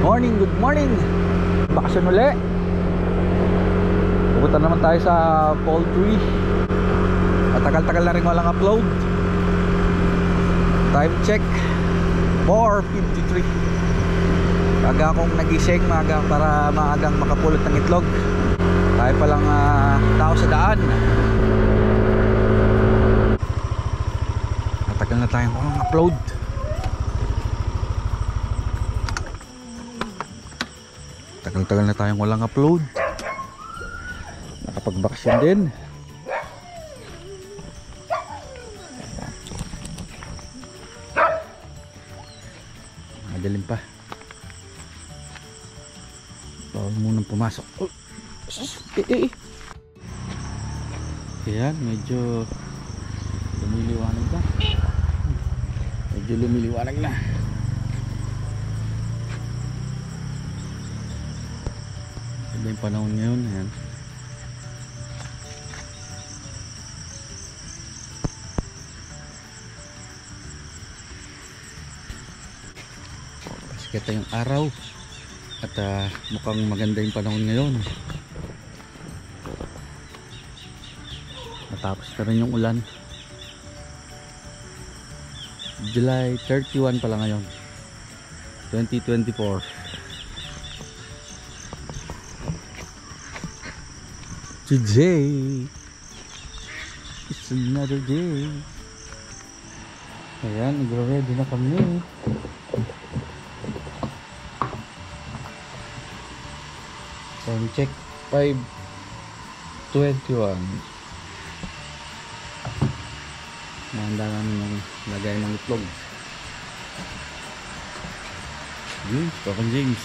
morning, good morning. Bakasyon uli. Pupunta naman tayo sa poultry. Matagal-tagal na rin walang upload. Time check 4:53. Aga akong nagising maaga para maagang makapulot ng itlog. Tayo palang tao sa daan. Matagal na tayong walang upload. Tagal-tagal na tayong walang upload. Nakapagbakasyon din. Madalim pa. Bawal munang pumasok. Oh. Ayan, medyo lumiliwanag na. Medyo lumiliwanag na. Ganda yung panahon ngayon. Ayan. Pasketa yung araw. At mukhang maganda yung panahon ngayon. Natapos na rin yung ulan. July 31 pala ngayon, 2024. Today it's another day. Ayan, nagre-ready na kami. Time check 5:21. Nahanda namin yung lagay ng itlog. Yun, Papa James.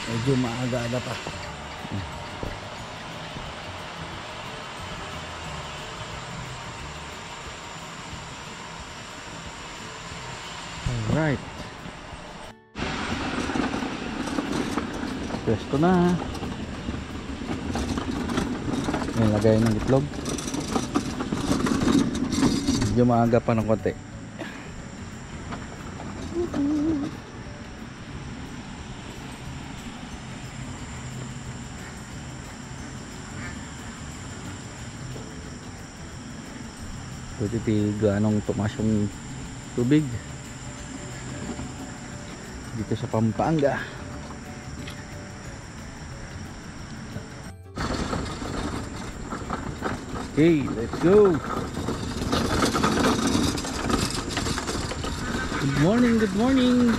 Medyo maaga-aga pa. Alright. Pwesto na. Yung lagay ng itlog. Medyo maaga pa ng konti. Pwede anong tumaas yung tubig dito sa Pampanga. Okay, let's go. Good morning, good morning.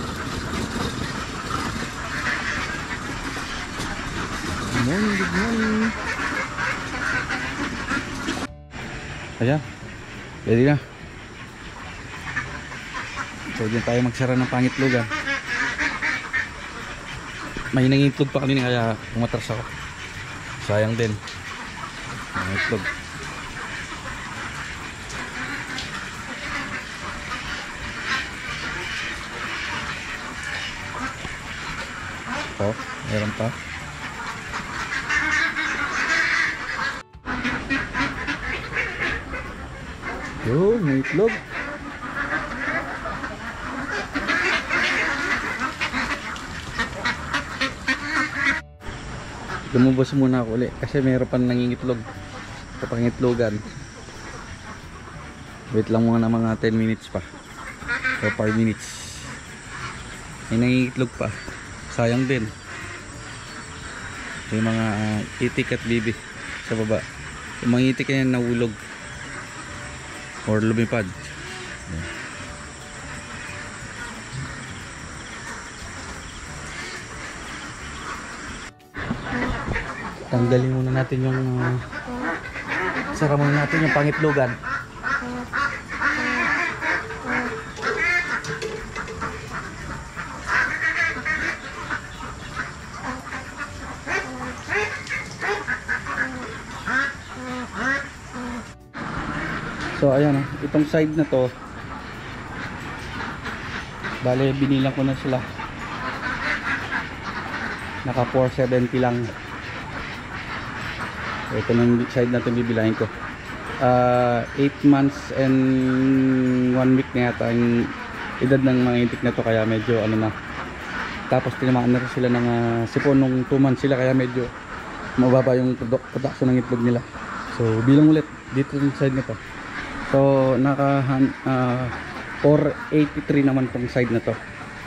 Good morning, good morning. Ayan, ready na. Pwede na tayo magsara ng pangitlogan. May nangitlog pa kanina kaya umatras ako. Sayang din ang itlog. Oh, meron pa. Yun, may itlog. Lumabas muna ako ulit kasi meron pa nangingitlog sa pangitlogan. Wait lang muna mga 10 minutes pa o 5 minutes. May nangingitlog pa, sayang din. Yung mga itik at bibi sa baba, yung mga itik yan nahulog or lumipad. Tanggalin muna natin yung sara muna natin yung pangitlogan. So ayan, itong side na to bale binilang ko na sila, naka 470 lang. Ito ng side na ito bibilahin ko. 8 months and 1 week na yata yung edad ng mga itik na to, kaya medyo ano na. Tapos tinamaan na rin sila ng sipon nung 2 months sila, kaya medyo mababa yung production ng itlog nila. So bilang ulit dito sa side na to. So naka 483 naman tong side na to.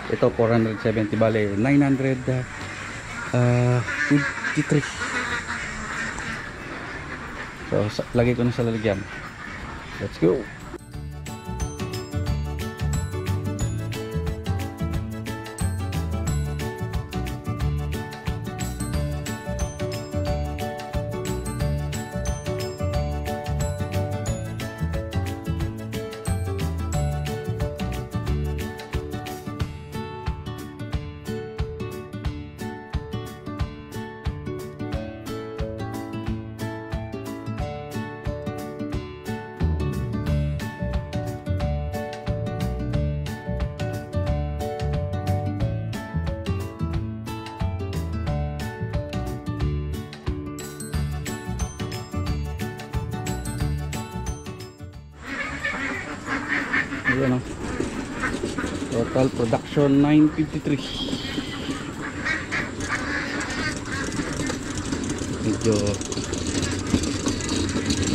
Ito 470, bale 953. So lagay ko na sa lalagyan. Let's go. Ayan, total production 953. Medyo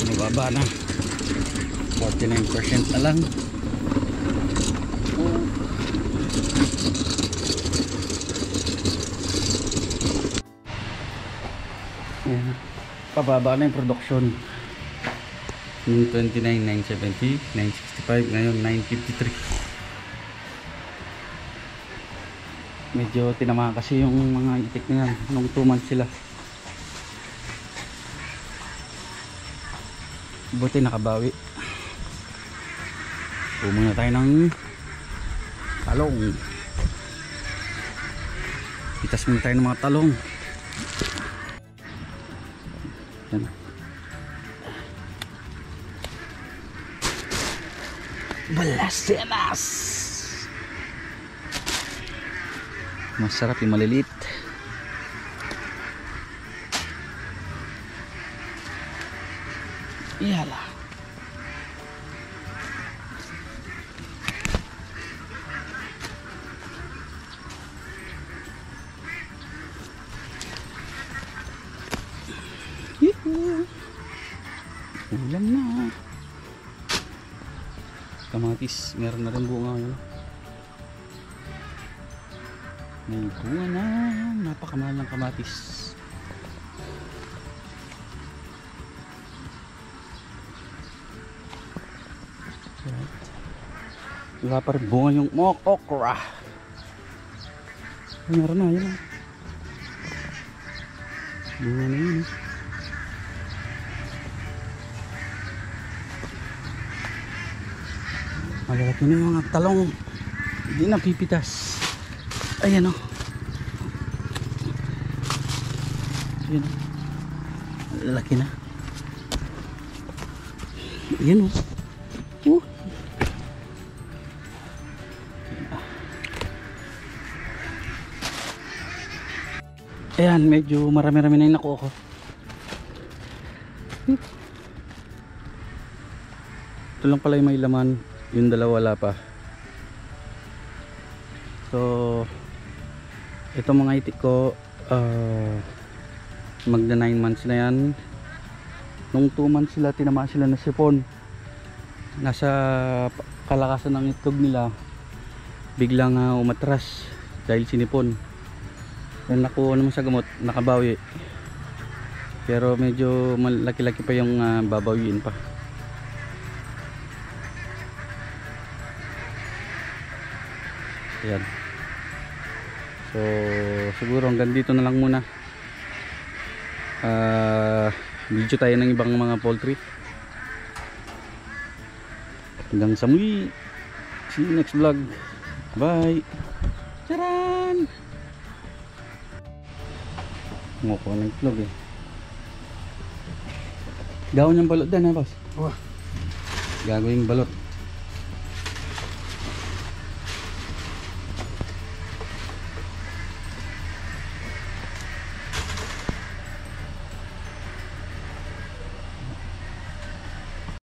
mababa na, 49% na lang. Ayan, pababa na yung production. Yung 29, 970, 965, ngayon 953. Medyo tinamaan kasi yung mga itik na yan nung 2 months sila. Buti nakabawi. Pumuna tayo ng talong. Pitas muna tayo ng mga talong. Yan. Balasemas. Masarap yung maliliit. Iyala. Ulam na. Kamatis, meron na rin bunga ngayon. May bunga na, napakamahal ng kamatis. Wala pa rin bunga yung okra. Meron na, yun. Bunga na yun. Malalaki na yung mga talong, hindi na pipitas. Ayan o. Ayan o. Lalaki na. Ayan o. Ayan, medyo marami-rami na yung nakuha ko. Ito lang pala yung may laman. Yung dalawa wala pa. So ito mga itik ko, magda 9 months na yan. Nung 2 months sila, tinamaan sila na sipon. Nasa kalakasan ng itlog nila, biglang umatras dahil sinipon. Then nakuha naman sa gamot, nakabawi. Pero medyo malaki-laki pa yung babawiin pa. Ayan. So siguro hanggang dito na lang muna. Video tayo ng ibang mga poultry. Hanggang sa muli. See you next vlog. Bye. Charan! Ngukuha ng itlog eh. Gawin yung balot din ha, boss? Oh. Gagawin balot.